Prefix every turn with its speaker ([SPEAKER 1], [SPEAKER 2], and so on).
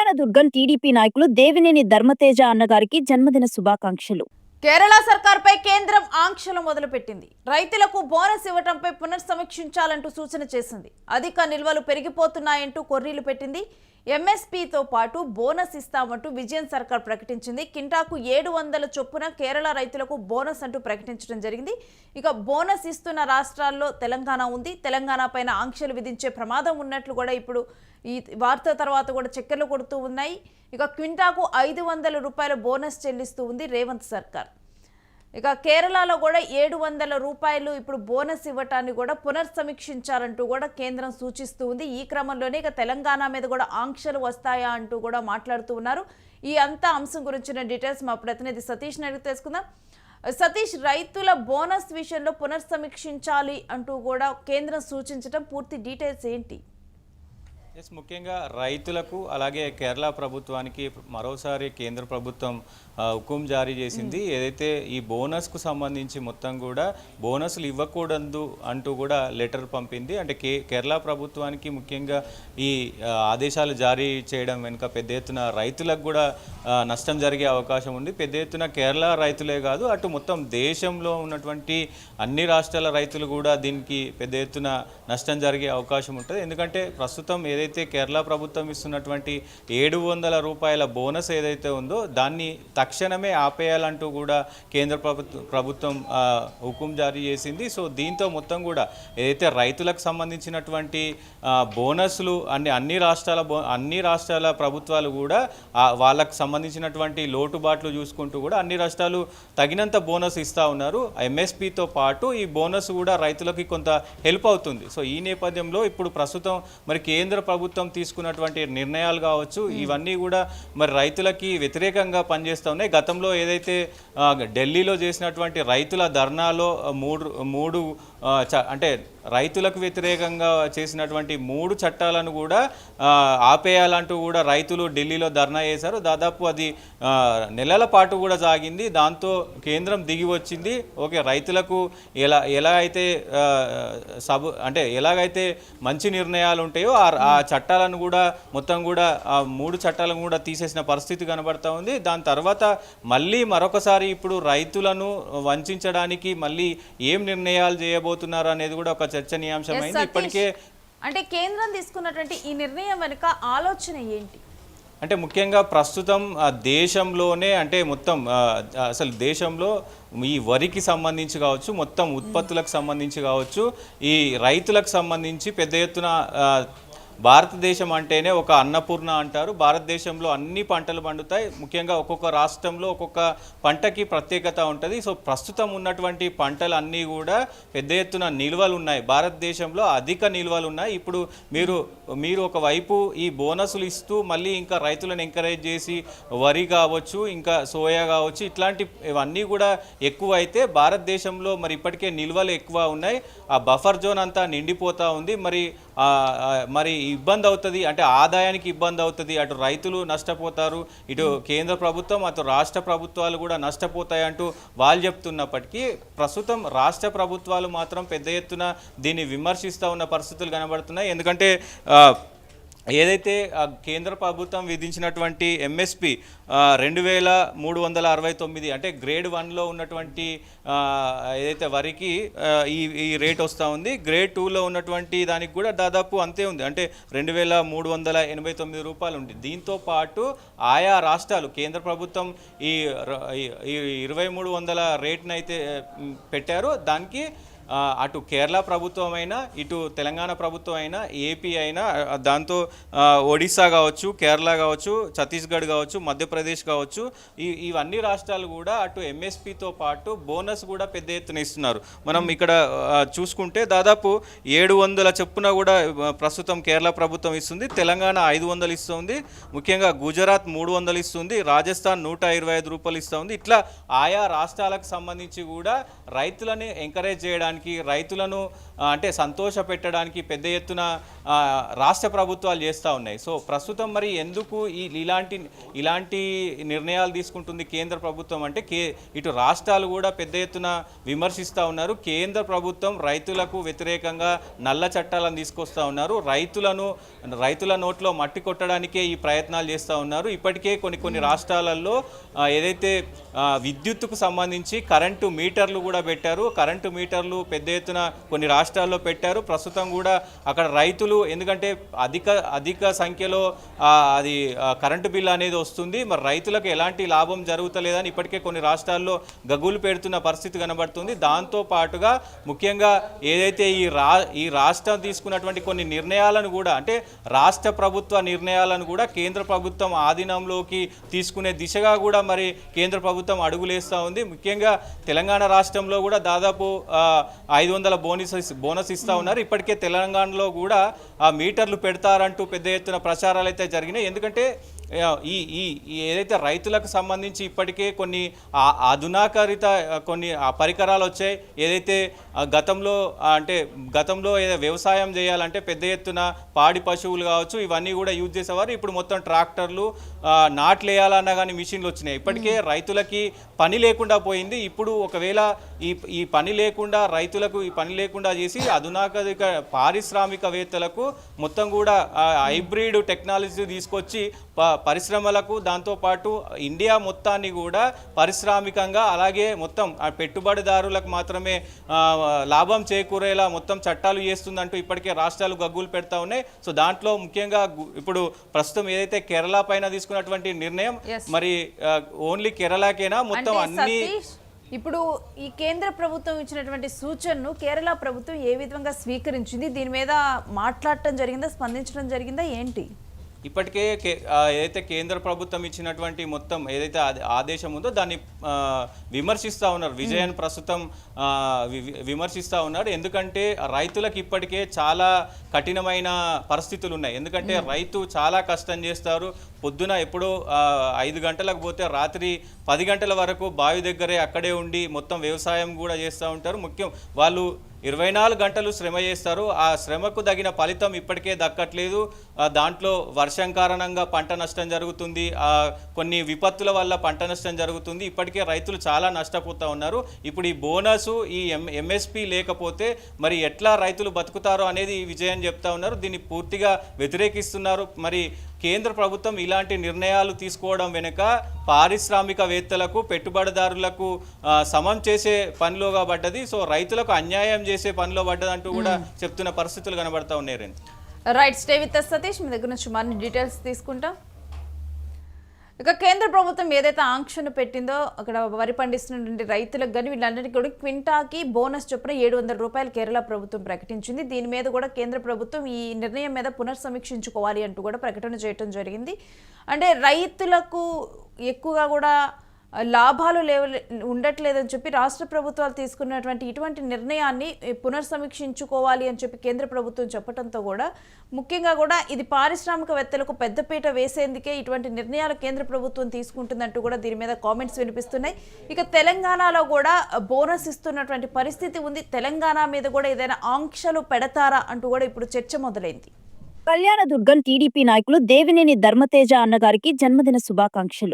[SPEAKER 1] Kalyandurg TDP నాయకులు దేవినేని ధర్మతేజ అన్నగారికి జన్మదిన శుభాకాంక్షలు.
[SPEAKER 2] కేరళ సర్కార్పై కేంద్రం ఆంక్షలు మొదలుపెట్టింది. రైతులకు బోనస్ ఇవ్వడంపై పునర్సమీక్షించాలంటూ సూచన చేసింది. అధిక నిల్వలు పెరిగిపోతున్నాయంటూ కొర్రీలు పెట్టింది. ఎంఎస్పీతో పాటు బోనస్ ఇస్తామంటూ విజయన్ సర్కార్ ప్రకటించింది. కింటాకు 700 చొప్పున కేరళ రైతులకు బోనస్ అంటూ ప్రకటించడం జరిగింది. ఇక బోనస్ ఇస్తున్న రాష్ట్రాల్లో తెలంగాణ ఉంది. తెలంగాణ పైన ఆంక్షలు విధించే ప్రమాదం ఉన్నట్లు కూడా ఇప్పుడు ఈ వార్త తర్వాత కూడా చక్కెర్లు కొడుతూ ఉన్నాయి. ఇక క్వింటాకు 500 రూపాయల బోనస్ చెల్లిస్తూ ఉంది రేవంత్ సర్కార్. ఇక కేరళలో కూడా 700 రూపాయలు ఇప్పుడు బోనస్ ఇవ్వటాన్ని కూడా పునర్సమీక్షించాలంటూ కూడా కేంద్రం సూచిస్తూ ఉంది. ఈ క్రమంలోనే ఇక తెలంగాణ మీద కూడా ఆంక్షలు వస్తాయా అంటూ కూడా మాట్లాడుతూ ఉన్నారు. ఈ అంతా అంశం గురించిన డీటెయిల్స్ మా ప్రతినిధి సతీష్ అడిగి తెలుసుకుందాం. సతీష్, రైతుల బోనస్ విషయంలో పునర్సమీక్షించాలి అంటూ కూడా కేంద్రం సూచించడం పూర్తి డీటెయిల్స్ ఏంటి?
[SPEAKER 3] ముఖ్యంగా రైతులకు అలాగే కేరళ ప్రభుత్వానికి మరోసారి కేంద్ర ప్రభుత్వం హుకుం జారీ చేసింది. ఏదైతే ఈ బోనస్కు సంబంధించి మొత్తం కూడా బోనస్లు ఇవ్వకూడదు అంటూ కూడా లెటర్ పంపింది. అంటే కేరళ ప్రభుత్వానికి ముఖ్యంగా ఈ ఆదేశాలు జారీ చేయడం వెనుక పెద్ద ఎత్తున రైతులకు కూడా నష్టం జరిగే అవకాశం ఉంది. పెద్ద ఎత్తున కేరళ రైతులే కాదు, అటు మొత్తం దేశంలో ఉన్నటువంటి అన్ని రాష్ట్రాల రైతులు కూడా దీనికి పెద్ద ఎత్తున నష్టం జరిగే అవకాశం ఉంటుంది. ఎందుకంటే ప్రస్తుతం ఏదైతే కేరళ ప్రభుత్వం ఇస్తున్నటువంటి 700 రూపాయల బోనస్ ఏదైతే ఉందో దాన్ని తక్షణమే ఆపేయాలంటూ కూడా కేంద్ర ప్రభుత్వం హుకుం జారీ చేసింది. సో దీంతో మొత్తం కూడా ఏదైతే రైతులకు సంబంధించినటువంటి బోనస్లు అన్ని రాష్ట్రాల ప్రభుత్వాలు కూడా వాళ్ళకు సంబంధించినటువంటి లోటుబాట్లు చూసుకుంటూ కూడా అన్ని రాష్ట్రాలు తగినంత బోనస్ ఇస్తూ ఉన్నారు. ఎంఎస్పీతో పాటు ఈ బోనస్ కూడా రైతులకి కొంత హెల్ప్ అవుతుంది. సో ఈ నేపథ్యంలో ఇప్పుడు ప్రస్తుతం మరి కేంద్ర ప్రభుత్వం తీసుకున్నటువంటి నిర్ణయాలు కావచ్చు, ఇవన్నీ కూడా మరి రైతులకి వ్యతిరేకంగా పనిచేస్తూ ఉన్నాయి. గతంలో ఏదైతే ఢిల్లీలో చేసినటువంటి రైతుల ధర్నాలో మూడు అంటే రైతులకు వ్యతిరేకంగా చేసినటువంటి 3 చట్టాలను కూడా ఆపేయాలంటూ కూడా రైతులు ఢిల్లీలో ధర్నా చేశారు. దాదాపు అది నెలల పాటు కూడా సాగింది. దాంతో కేంద్రం దిగి వచ్చింది. ఓకే, రైతులకు ఎలాగైతే మంచి నిర్ణయాలు ఉంటాయో ఆ చట్టాలను కూడా మొత్తం కూడా ఆ 3 చట్టాలను కూడా తీసేసిన పరిస్థితి కనబడతా ఉంది. దాని తర్వాత మళ్ళీ మరొకసారి ఇప్పుడు రైతులను వంచడానికి మళ్ళీ ఏం నిర్ణయాలు చేయబోతున్నారు అనేది కూడా ఒక చర్చనీయాంశమైంది. ఇప్పటికే
[SPEAKER 2] అంటే కేంద్రం తీసుకున్నటువంటి ఈ నిర్ణయం వెనుక ఆలోచన ఏంటి?
[SPEAKER 3] అంటే ముఖ్యంగా ప్రస్తుతం దేశంలోనే అంటే మొత్తం అసలు దేశంలో ఈ వరికి సంబంధించి కావచ్చు, మొత్తం ఉత్పత్తులకు సంబంధించి కావచ్చు, ఈ రైతులకు సంబంధించి పెద్ద ఎత్తున భారతదేశం అంటేనే ఒక అన్నపూర్ణ అంటారు. భారతదేశంలో అన్ని పంటలు పండుతాయి. ముఖ్యంగా ఒక్కొక్క రాష్ట్రంలో ఒక్కొక్క పంటకి ప్రత్యేకత ఉంటుంది. సో ప్రస్తుతం ఉన్నటువంటి పంటలు అన్నీ కూడా పెద్ద ఎత్తున నిల్వలు ఉన్నాయి. భారతదేశంలో అధిక నిల్వలు ఉన్నాయి. ఇప్పుడు మీరు ఒకవైపు ఈ బోనస్లు ఇస్తూ మళ్ళీ ఇంకా రైతులను ఎంకరేజ్ చేసి వరి కావచ్చు, ఇంకా సోయా కావచ్చు, ఇవన్నీ కూడా ఎక్కువ అయితే భారతదేశంలో మరి ఇప్పటికే నిల్వలు ఎక్కువ ఉన్నాయి. ఆ బఫర్ జోన్ అంతా నిండిపోతూ ఉంది. మరి ఇబ్బంది అవుతుంది, అంటే ఆదాయానికి ఇబ్బంది అవుతుంది. అటు రైతులు నష్టపోతారు, ఇటు కేంద్ర ప్రభుత్వం అటు రాష్ట్ర ప్రభుత్వాలు కూడా నష్టపోతాయంటూ వాళ్ళు చెప్తున్నప్పటికీ ప్రస్తుతం రాష్ట్ర ప్రభుత్వాలు మాత్రం పెద్ద ఎత్తున దీన్ని విమర్శిస్తూ ఉన్న పరిస్థితులు కనబడుతున్నాయి. ఎందుకంటే ఏదైతే కేంద్ర ప్రభుత్వం విధించినటువంటి ఎంఎస్పి 2369 అంటే గ్రేడ్ 1లో ఉన్నటువంటి ఏదైతే వరికి ఈ రేట్ వస్తూ ఉంది, గ్రేడ్ 2లో ఉన్నటువంటి దానికి కూడా దాదాపు అంతే ఉంది, అంటే 2389 రూపాయలు ఉంది. దీంతో పాటు ఆయా రాష్ట్రాలు కేంద్ర ప్రభుత్వం ఈ 2300 రేట్ని అయితే పెట్టారో దానికి అటు కేరళ ప్రభుత్వం అయినా ఇటు తెలంగాణ ప్రభుత్వం అయినా ఏపీ అయినా దాంతో ఒడిశా కావచ్చు, కేరళ కావచ్చు, ఛత్తీస్గఢ్ కావచ్చు, మధ్యప్రదేశ్ కావచ్చు, ఇవన్నీ రాష్ట్రాలు కూడా అటు ఎంఎస్పీతో పాటు బోనస్ కూడా పెద్ద ఎత్తున ఇస్తున్నారు. మనం ఇక్కడ చూసుకుంటే దాదాపు 700 చొప్పున కూడా ప్రస్తుతం కేరళ ప్రభుత్వం ఇస్తుంది, తెలంగాణ 500 ఇస్తుంది, ముఖ్యంగా గుజరాత్ 300 ఇస్తుంది, రాజస్థాన్ 125 రూపాయలు ఇస్తుంది. ఇట్లా ఆయా రాష్ట్రాలకు సంబంధించి కూడా రైతులని ఎంకరేజ్ చేయడానికి చేయడానికి రైతులను అంటే సంతోష పెట్టడానికి పెద్ద ఎత్తున రాష్ట్ర ప్రభుత్వాలు చేస్తూ ఉన్నాయి. సో ప్రస్తుతం మరి ఎందుకు ఇలాంటి నిర్ణయాలు తీసుకుంటుంది కేంద్ర ప్రభుత్వం అంటే ఇటు రాష్ట్రాలు కూడా పెద్ద ఎత్తున విమర్శిస్తూ ఉన్నారు. కేంద్ర ప్రభుత్వం రైతులకు వ్యతిరేకంగా నల్ల చట్టాలను తీసుకొస్తూ ఉన్నారు. రైతుల నోట్లో మట్టి కొట్టడానికే ఈ ప్రయత్నాలు చేస్తూ ఉన్నారు. ఇప్పటికే కొన్ని రాష్ట్రాలలో ఏదైతే విద్యుత్తుకు సంబంధించి కరెంటు మీటర్లు కూడా పెట్టారు. కరెంటు మీటర్లు పెద్ద ఎత్తున కొన్ని రాష్ట్రాల్లో పెట్టారు. ప్రస్తుతం కూడా అక్కడ రైతులు ఎందుకంటే అధిక సంఖ్యలో అది కరెంటు బిల్లు అనేది వస్తుంది. మరి రైతులకు ఎలాంటి లాభం జరుగుతలేదని ఇప్పటికే కొన్ని రాష్ట్రాల్లో గగులు పెడుతున్న పరిస్థితి కనబడుతుంది. దాంతో పాటుగా ముఖ్యంగా ఏదైతే ఈ రాష్ట్రం తీసుకున్నటువంటి కొన్ని నిర్ణయాలను కూడా అంటే రాష్ట్ర ప్రభుత్వ నిర్ణయాలను కూడా కేంద్ర ప్రభుత్వం ఆధీనంలోకి తీసుకునే దిశగా కూడా మరి కేంద్ర ప్రభుత్వం అడుగులేస్తూ ఉంది. ముఖ్యంగా తెలంగాణ రాష్ట్రంలో కూడా దాదాపు 500 బోనస్ ఇస్తూ ఉన్నారు. ఇప్పటికే తెలంగాణలో కూడా మీటర్లు పెడతారంటూ పెద్ద ఎత్తున ప్రచారాలు అయితే జరిగినాయి. ఎందుకంటే ఏదైతే రైతులకు సంబంధించి ఇప్పటికే కొన్ని అధునాకరిత కొన్ని పరికరాలు వచ్చాయి. ఏదైతే గతంలో వ్యవసాయం చేయాలంటే పెద్ద ఎత్తున పాడి పశువులు కావచ్చు ఇవన్నీ కూడా యూజ్ చేసేవారు. ఇప్పుడు మొత్తం ట్రాక్టర్లు నాట్లు వేయాలన్నా కానీ మిషన్లు వచ్చినాయి. ఇప్పటికే రైతులకి పని లేకుండా పోయింది. ఇప్పుడు ఒకవేళ ఈ పని లేకుండా రైతులకు ఈ పని లేకుండా చేసి అధునాకరిత పారిశ్రామికవేత్తలకు మొత్తం కూడా హైబ్రిడ్ టెక్నాలజీ తీసుకొచ్చి పరిశ్రమలకు దాంతోపాటు ఇండియా మొత్తాన్ని కూడా పారిశ్రామికంగా అలాగే మొత్తం పెట్టుబడిదారులకు మాత్రమే లాభం చేకూరేలా మొత్తం చట్టాలు చేస్తుందంటూ ఇప్పటికే రాష్ట్రాలు గగ్గులు పెడతా ఉన్నాయి. సో దాంట్లో ముఖ్యంగా ఇప్పుడు ప్రస్తుతం ఏదైతే కేరళ పైన తీసుకున్నటువంటి నిర్ణయం మరి ఓన్లీ కేరళకేనా మొత్తం అన్ని
[SPEAKER 2] ఇప్పుడు ఈ కేంద్ర ప్రభుత్వం ఇచ్చినటువంటి సూచనను కేరళ ప్రభుత్వం ఏ విధంగా స్వీకరించింది? దీని మీద మాట్లాడటం జరిగిందా, స్పందించడం జరిగిందా ఏంటి?
[SPEAKER 3] ఇప్పటికే ఏదైతే కేంద్ర ప్రభుత్వం ఇచ్చినటువంటి మొత్తం ఏదైతే ఆదేశం ఉందో దాన్ని విమర్శిస్తూ ఉన్నారు. విజయన్ ప్రస్తుతం విమర్శిస్తూ ఉన్నారు. ఎందుకంటే రైతులకు ఇప్పటికే చాలా కఠినమైన పరిస్థితులు ఉన్నాయి. ఎందుకంటే రైతు చాలా కష్టం చేస్తారు. పొద్దున ఎప్పుడో 5 గంటలకు పోతే రాత్రి 10 గంటల వరకు బావి దగ్గరే అక్కడే ఉండి మొత్తం వ్యవసాయం కూడా చేస్తూ ఉంటారు. ముఖ్యం వాళ్ళు 24 గంటలు శ్రమ చేస్తారు. ఆ శ్రమకు తగిన ఫలితం ఇప్పటికే దక్కట్లేదు. దాంట్లో వర్షం కారణంగా పంట నష్టం జరుగుతుంది. కొన్ని విపత్తుల వల్ల పంట నష్టం జరుగుతుంది. ఇప్పటికే రైతులు చాలా నష్టపోతూ ఉన్నారు. ఇప్పుడు ఈ బోనస్ ఈ ఎంఎస్పి లేకపోతే మరి ఎట్లా రైతులు బతుకుతారో అనేది విజయన్ చెప్తా ఉన్నారు. దీన్ని పూర్తిగా వ్యతిరేకిస్తున్నారు. మరి కేంద్ర ప్రభుత్వం ఇలాంటి నిర్ణయాలు తీసుకోవడం వెనుక పారిశ్రామికవేత్తలకు పెట్టుబడిదారులకు సమం చేసే పనిలోగా పడ్డది. సో రైతులకు అన్యాయం చేసే పనిలో పడ్డదంటూ కూడా చెప్తున్న పరిస్థితులు కనబడతా ఉన్నాయి.
[SPEAKER 2] Right, stay with Satish. మీ దగ్గర నుంచి మరిన్ని డీటెయిల్స్ తీసుకుంటాం. ఇక కేంద్ర ప్రభుత్వం ఏదైతే ఆంక్షను పెట్టిందో అక్కడ వరి పండిస్తున్నటువంటి రైతులకు కానీ వీళ్ళందరికీ కూడా క్వింటాకి బోనస్ చొప్పున 700 రూపాయలు కేరళ ప్రభుత్వం ప్రకటించింది. దీని మీద కూడా కేంద్ర ప్రభుత్వం ఈ నిర్ణయం మీద పునర్సమీక్షించుకోవాలి అంటూ కూడా ప్రకటన చేయడం జరిగింది. అంటే రైతులకు ఎక్కువగా కూడా లాభాలు ఉండట్లేదని చెప్పి రాష్ట్ర ప్రభుత్వాలు తీసుకున్నటువంటి ఇటువంటి నిర్ణయాన్ని పునర్సమీక్షించుకోవాలి అని చెప్పి కేంద్ర ప్రభుత్వం చెప్పడంతో కూడా ముఖ్యంగా కూడా ఇది పారిశ్రామికవేత్తలకు పెద్దపీట వేసేందుకే ఇటువంటి నిర్ణయాలు కేంద్ర ప్రభుత్వం తీసుకుంటుందంటూ కూడా దీని మీద కామెంట్స్ వినిపిస్తున్నాయి. ఇక తెలంగాణలో కూడా బోనస్ ఇస్తున్నటువంటి పరిస్థితి ఉంది. తెలంగాణ మీద కూడా ఏదైనా ఆంక్షలు పెడతారా అంటూ కూడా ఇప్పుడు చర్చ మొదలైంది.
[SPEAKER 1] కళ్యాణదుర్గం టీడీపీ నాయకులు దేవినేని ధర్మతేజ అన్నగారికి జన్మదిన శుభాకాంక్షలు.